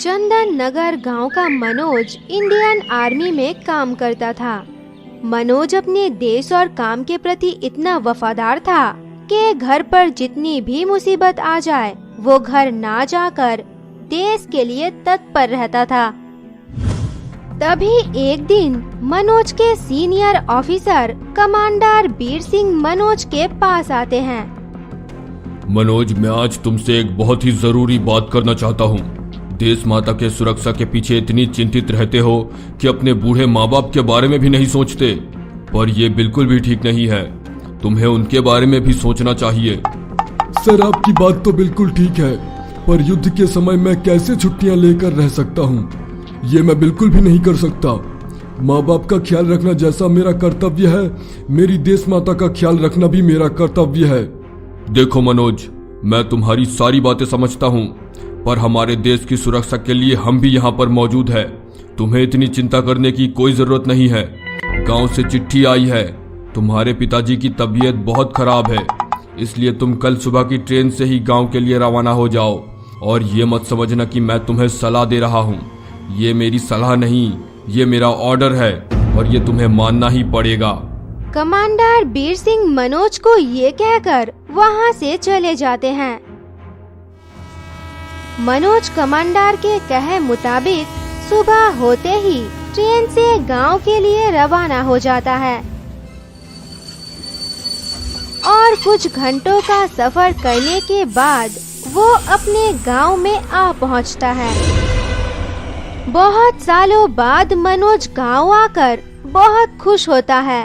चंदन नगर गांव का Manoj Indian army में काम करता था। मनोज अपने देश और काम के प्रति इतना वफादार था कि घर पर जितनी भी मुसीबत आ जाए वो घर ना जाकर देश के लिए तत्पर रहता था। तभी एक दिन मनोज के senior officer commander Bir Singh Manoj के पास आते हैं। मनोज, मैं आज तुमसे एक बहुत ही जरूरी बात करना चाहता हूँ। देश माता के सुरक्षा के पीछे इतनी चिंतित रहते हो कि अपने बूढ़े माँ बाप के बारे में भी नहीं सोचते, पर ये बिल्कुल भी ठीक नहीं है। तुम्हें उनके बारे में भी सोचना चाहिए। सर, आपकी बात तो बिल्कुल ठीक है, पर युद्ध के समय मैं कैसे छुट्टियां लेकर रह सकता हूँ? ये मैं बिल्कुल भी नहीं कर सकता। माँ बाप का ख्याल रखना जैसा मेरा कर्तव्य है, मेरी देश माता का ख्याल रखना भी मेरा कर्तव्य है। देखो मनोज, मैं तुम्हारी सारी बातें समझता हूँ, पर हमारे देश की सुरक्षा के लिए हम भी यहाँ पर मौजूद है। तुम्हें इतनी चिंता करने की कोई जरूरत नहीं है। गांव से चिट्ठी आई है, तुम्हारे पिताजी की तबीयत बहुत खराब है, इसलिए तुम कल सुबह की ट्रेन से ही गांव के लिए रवाना हो जाओ। और ये मत समझना कि मैं तुम्हें सलाह दे रहा हूँ, ये मेरी सलाह नहीं, ये मेरा ऑर्डर है और ये तुम्हें मानना ही पड़ेगा। कमांडर बीर सिंह मनोज को ये कहकर वहाँ से चले जाते हैं। मनोज कमांडर के कहे मुताबिक सुबह होते ही ट्रेन से गांव के लिए रवाना हो जाता है और कुछ घंटों का सफर करने के बाद वो अपने गांव में आ पहुंचता है। बहुत सालों बाद मनोज गांव आकर बहुत खुश होता है।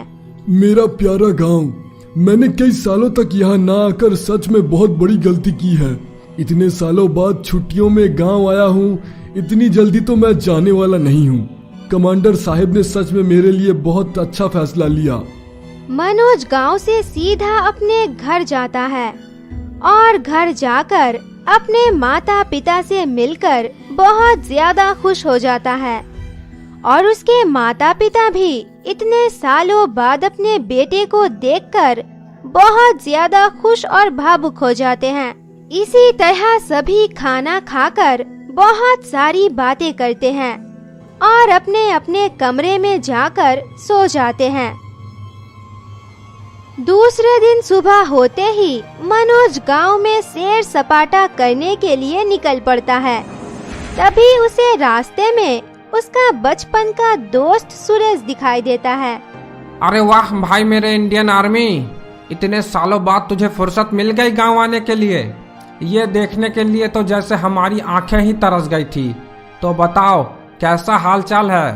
मेरा प्यारा गांव, मैंने कई सालों तक यहाँ ना आकर सच में बहुत बड़ी गलती की है। इतने सालों बाद छुट्टियों में गांव आया हूँ, इतनी जल्दी तो मैं जाने वाला नहीं हूँ। कमांडर साहब ने सच में मेरे लिए बहुत अच्छा फैसला लिया। मनोज गांव से सीधा अपने घर जाता है और घर जाकर अपने माता पिता से मिलकर बहुत ज्यादा खुश हो जाता है और उसके माता पिता भी इतने सालों बाद अपने बेटे को देखकर बहुत ज्यादा खुश और भावुक हो जाते हैं। इसी तरह सभी खाना खाकर बहुत सारी बातें करते हैं और अपने अपने कमरे में जाकर सो जाते हैं। दूसरे दिन सुबह होते ही मनोज गांव में सैर सपाटा करने के लिए निकल पड़ता है। तभी उसे रास्ते में उसका बचपन का दोस्त सुरेश दिखाई देता है। अरे वाह भाई, मेरे इंडियन आर्मी, इतने सालों बाद तुझे फुर्सत मिल गई गांव आने के लिए। ये देखने के लिए तो जैसे हमारी आंखें ही तरस गई थी। तो बताओ, कैसा हालचाल है?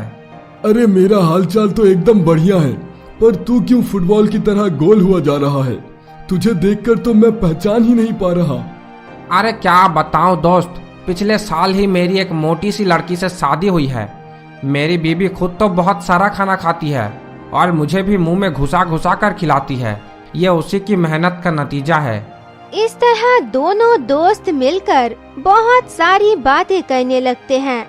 अरे मेरा हालचाल तो एकदम बढ़िया है, पर तू क्यों फुटबॉल की तरह गोल हुआ जा रहा है? तुझे देखकर तो मैं पहचान ही नहीं पा रहा। अरे क्या बताऊं दोस्त, पिछले साल ही मेरी एक मोटी सी लड़की से शादी हुई है। मेरी बीबी खुद तो बहुत सारा खाना खाती है और मुझे भी मुंह में घुसा घुसा कर खिलाती है। ये उसी की मेहनत का नतीजा है। इस तरह दोनों दोस्त मिलकर बहुत सारी बातें करने लगते हैं।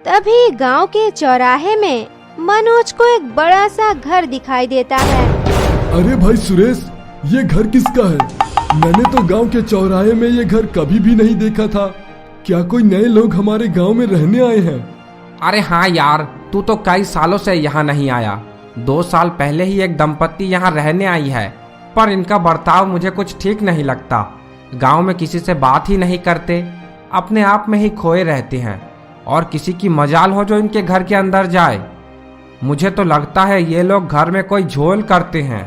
तभी गांव के चौराहे में मनोज को एक बड़ा सा घर दिखाई देता है। अरे भाई सुरेश, ये घर किसका है? मैंने तो गांव के चौराहे में ये घर कभी भी नहीं देखा था। क्या कोई नए लोग हमारे गांव में रहने आए हैं? अरे हाँ यार, तू तो कई सालों से यहाँ नहीं आया। 2 साल पहले ही एक दंपत्ति यहाँ रहने आई है, पर इनका बर्ताव मुझे कुछ ठीक नहीं लगता। गांव में किसी से बात ही नहीं करते, अपने आप में ही खोए रहते हैं और किसी की मजाल हो जो इनके घर के अंदर जाए। मुझे तो लगता है ये लोग घर में कोई झोल करते हैं।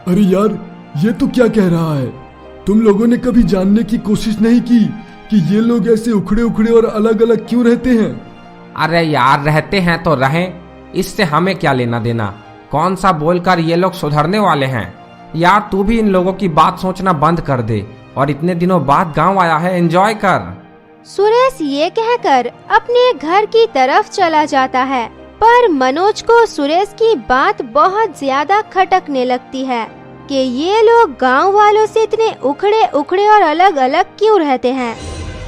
अरे यार, ये तो क्या कह रहा है? तुम लोगों ने कभी जानने की कोशिश नहीं की कि ये लोग ऐसे उखड़े उखड़े और अलग अलग क्यों रहते हैं? अरे यार, रहते हैं तो रहें, इससे हमें क्या लेना देना? कौन सा बोलकर ये लोग सुधरने वाले हैं? यार तू भी इन लोगों की बात सोचना बंद कर दे और इतने दिनों बाद गांव आया है, एंजॉय कर। सुरेश ये कहकर अपने घर की तरफ चला जाता है, पर मनोज को सुरेश की बात बहुत ज्यादा खटकने लगती है कि ये लोग गांव वालों से इतने उखड़े उखड़े और अलग अलग क्यों रहते हैं।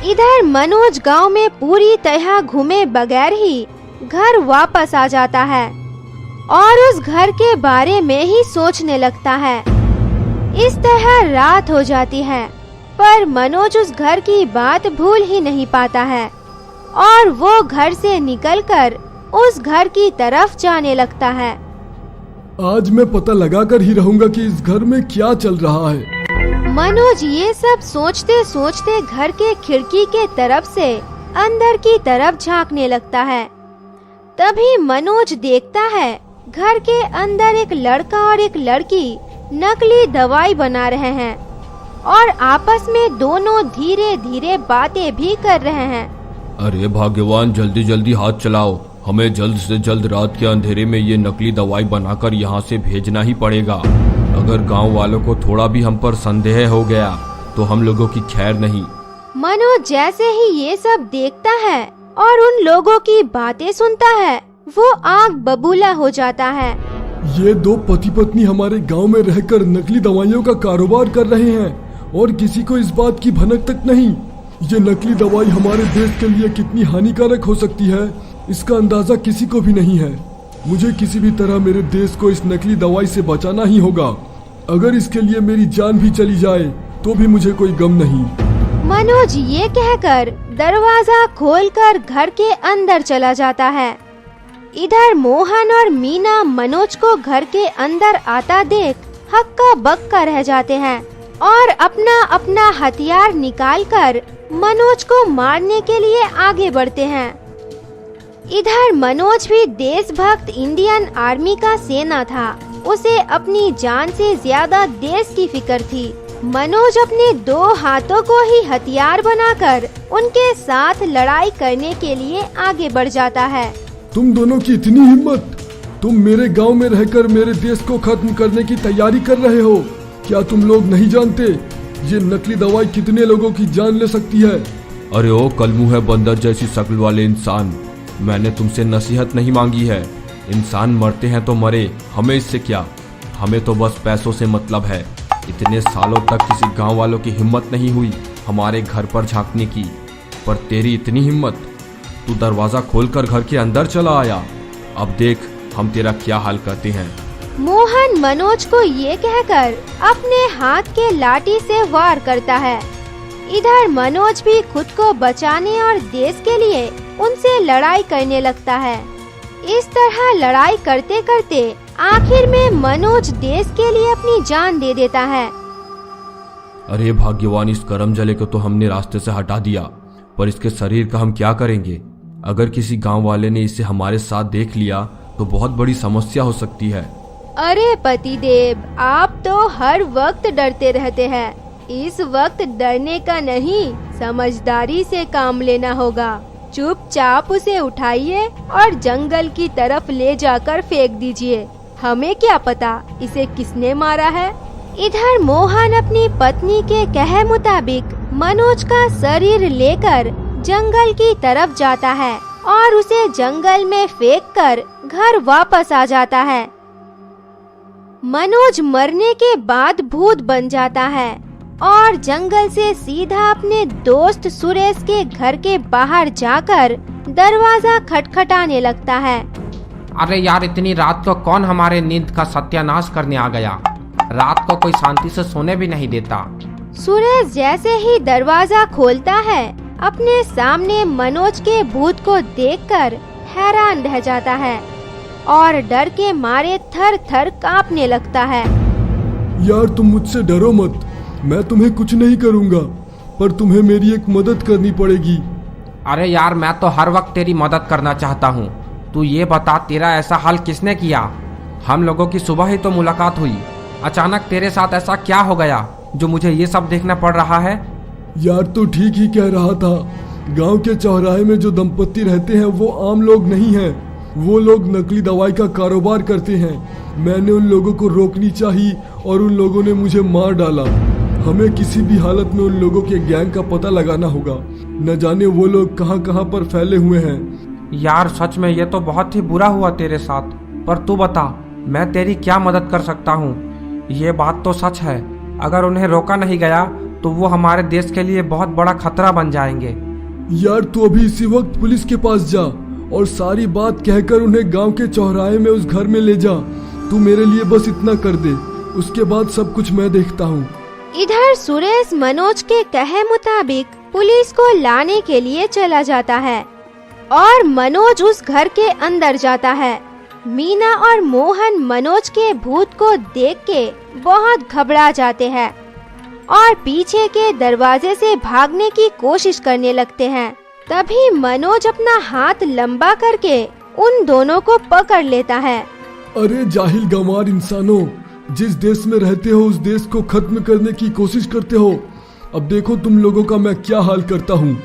इधर मनोज गांव में पूरी तरह घूमे बगैर ही घर वापस आ जाता है और उस घर के बारे में ही सोचने लगता है। इस तरह रात हो जाती है, पर मनोज उस घर की बात भूल ही नहीं पाता है। और वो घर से निकलकर उस घर की तरफ जाने लगता है। आज मैं पता लगा कर ही रहूंगा कि इस घर में क्या चल रहा है। मनोज ये सब सोचते सोचते घर के खिड़की के तरफ से अंदर की तरफ झांकने लगता है। तभी मनोज देखता है घर के अंदर एक लड़का और एक लड़की नकली दवाई बना रहे हैं और आपस में दोनों धीरे धीरे बातें भी कर रहे हैं। अरे भाग्यवान, जल्दी जल्दी हाथ चलाओ, हमें जल्द से जल्द रात के अंधेरे में ये नकली दवाई बनाकर यहाँ से भेजना ही पड़ेगा। अगर गांव वालों को थोड़ा भी हम पर संदेह हो गया तो हम लोगों की खैर नहीं। मनोज जैसे ही ये सब देखता है और उन लोगों की बातें सुनता है, वो आग बबूला हो जाता है। ये दो पति पत्नी हमारे गांव में रहकर नकली दवाइयों का कारोबार कर रहे हैं और किसी को इस बात की भनक तक नहीं। ये नकली दवाई हमारे देश के लिए कितनी हानिकारक हो सकती है, इसका अंदाजा किसी को भी नहीं है। मुझे किसी भी तरह मेरे देश को इस नकली दवाई से बचाना ही होगा। अगर इसके लिए मेरी जान भी चली जाए तो भी मुझे कोई गम नहीं। मनोज ये कहकर दरवाजा खोलकर घर के अंदर चला जाता है। इधर मोहन और मीना मनोज को घर के अंदर आता देख हक्का बक्का रह जाते हैं और अपना अपना हथियार निकालकर मनोज को मारने के लिए आगे बढ़ते हैं। इधर मनोज भी देशभक्त इंडियन आर्मी का सेना था। उसे अपनी जान से ज्यादा देश की फिक्र थी। मनोज अपने दो हाथों को ही हथियार बनाकर उनके साथ लड़ाई करने के लिए आगे बढ़ जाता है। तुम दोनों की इतनी हिम्मत, तुम मेरे गांव में रहकर मेरे देश को खत्म करने की तैयारी कर रहे हो। क्या तुम लोग नहीं जानते ये नकली दवाई कितने लोगों की जान ले सकती है? अरे ओ कलमुँह है बंदर जैसी शक्ल वाले इंसान, मैंने तुमसे नसीहत नहीं मांगी है। इंसान मरते हैं तो मरे, हमें इससे क्या। हमें तो बस पैसों से मतलब है। इतने सालों तक किसी गांव वालों की हिम्मत नहीं हुई हमारे घर पर झांकने की, पर तेरी इतनी हिम्मत, तू दरवाजा खोलकर घर के अंदर चला आया। अब देख हम तेरा क्या हाल करते हैं। मोहन मनोज को ये कहकर अपने हाथ के लाठी से वार करता है। इधर मनोज भी खुद को बचाने और देश के लिए उनसे लड़ाई करने लगता है। इस तरह लड़ाई करते करते आखिर में मनोज देश के लिए अपनी जान दे देता है। अरे भाग्यवान, इस करम जले को तो हमने रास्ते से हटा दिया, पर इसके शरीर का हम क्या करेंगे? अगर किसी गांव वाले ने इसे हमारे साथ देख लिया तो बहुत बड़ी समस्या हो सकती है। अरे पतिदेव, आप तो हर वक्त डरते रहते हैं। इस वक्त डरने का नहीं, समझदारी से काम लेना होगा। चुपचाप उसे उठाइए और जंगल की तरफ ले जाकर फेंक दीजिए। हमें क्या पता इसे किसने मारा है। इधर मोहन अपनी पत्नी के कहे मुताबिक मनोज का शरीर लेकर जंगल की तरफ जाता है और उसे जंगल में फेंककर घर वापस आ जाता है। मनोज मरने के बाद भूत बन जाता है और जंगल से सीधा अपने दोस्त सुरेश के घर के बाहर जाकर दरवाजा खटखटाने लगता है। अरे यार, इतनी रात को कौन हमारे नींद का सत्यानाश करने आ गया? रात को कोई शांति से सोने भी नहीं देता। सुरेश जैसे ही दरवाजा खोलता है, अपने सामने मनोज के भूत को देखकर हैरान रह जाता है और डर के मारे थर थर कांपने लगता है। यार तुम मुझसे डरो मत, मैं तुम्हें कुछ नहीं करूंगा, पर तुम्हें मेरी एक मदद करनी पड़ेगी। अरे यार, मैं तो हर वक्त तेरी मदद करना चाहता हूँ। तू ये बता, तेरा ऐसा हाल किसने किया? हम लोगों की सुबह ही तो मुलाकात हुई, अचानक तेरे साथ ऐसा क्या हो गया जो मुझे ये सब देखना पड़ रहा है? यार तो ठीक ही कह रहा था। गांव के चौराहे में जो दंपत्ति रहते हैं वो आम लोग नहीं हैं। वो लोग नकली दवाई का कारोबार करते हैं। मैंने उन लोगों को रोकनी चाहिए और उन लोगों ने मुझे मार डाला। हमें किसी भी हालत में उन लोगों के गैंग का पता लगाना होगा। न जाने वो लोग कहां कहां पर फैले हुए हैं। यार सच में ये तो बहुत ही बुरा हुआ तेरे साथ, पर तू बता मैं तेरी क्या मदद कर सकता हूँ? ये बात तो सच है, अगर उन्हें रोका नहीं गया तो वो हमारे देश के लिए बहुत बड़ा खतरा बन जाएंगे। यार तू अभी इसी वक्त पुलिस के पास जा और सारी बात कहकर उन्हें गांव के चौराहे में उस घर में ले जा। तू मेरे लिए बस इतना कर दे, उसके बाद सब कुछ मैं देखता हूँ। इधर सुरेश मनोज के कहे मुताबिक पुलिस को लाने के लिए चला जाता है। और मनोज उस घर के अंदर जाता है। मीना और मोहन मनोज के भूत को देख के बहुत घबरा जाते हैं और पीछे के दरवाजे से भागने की कोशिश करने लगते हैं। तभी मनोज अपना हाथ लंबा करके उन दोनों को पकड़ लेता है। अरे जाहिल गंवार इंसानों, जिस देश में रहते हो उस देश को खत्म करने की कोशिश करते हो। अब देखो तुम लोगों का मैं क्या हाल करता हूँ।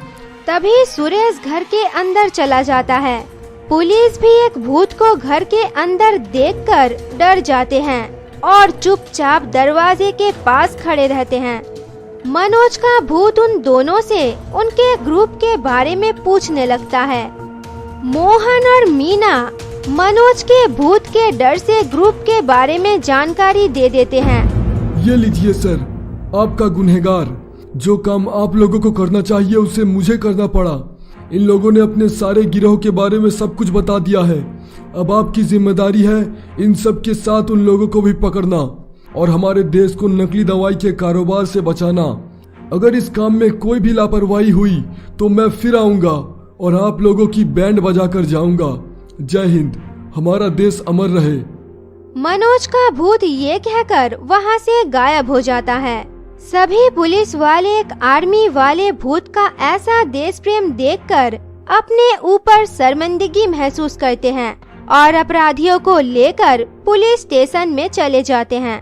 तभी सुरेश घर के अंदर चला जाता है। पुलिस भी एक भूत को घर के अंदर देखकर डर जाते हैं और चुपचाप दरवाजे के पास खड़े रहते हैं। मनोज का भूत उन दोनों से उनके ग्रुप के बारे में पूछने लगता है। मोहन और मीना मनोज के भूत के डर से ग्रुप के बारे में जानकारी दे देते हैं। ये लीजिए सर, आपका गुनहगार। जो काम आप लोगों को करना चाहिए उसे मुझे करना पड़ा। इन लोगों ने अपने सारे गिरोह के बारे में सब कुछ बता दिया है। अब आपकी जिम्मेदारी है इन सब के साथ उन लोगों को भी पकड़ना और हमारे देश को नकली दवाई के कारोबार से बचाना। अगर इस काम में कोई भी लापरवाही हुई तो मैं फिर आऊंगा और आप लोगों की बैंड बजा कर जाऊंगा। जय हिंद, हमारा देश अमर रहे। मनोज का भूत ये कहकर वहाँ से गायब हो जाता है। सभी पुलिस वाले एक आर्मी वाले भूत का ऐसा देश प्रेम देखकर अपने ऊपर शर्मिंदगी महसूस करते हैं और अपराधियों को लेकर पुलिस स्टेशन में चले जाते हैं।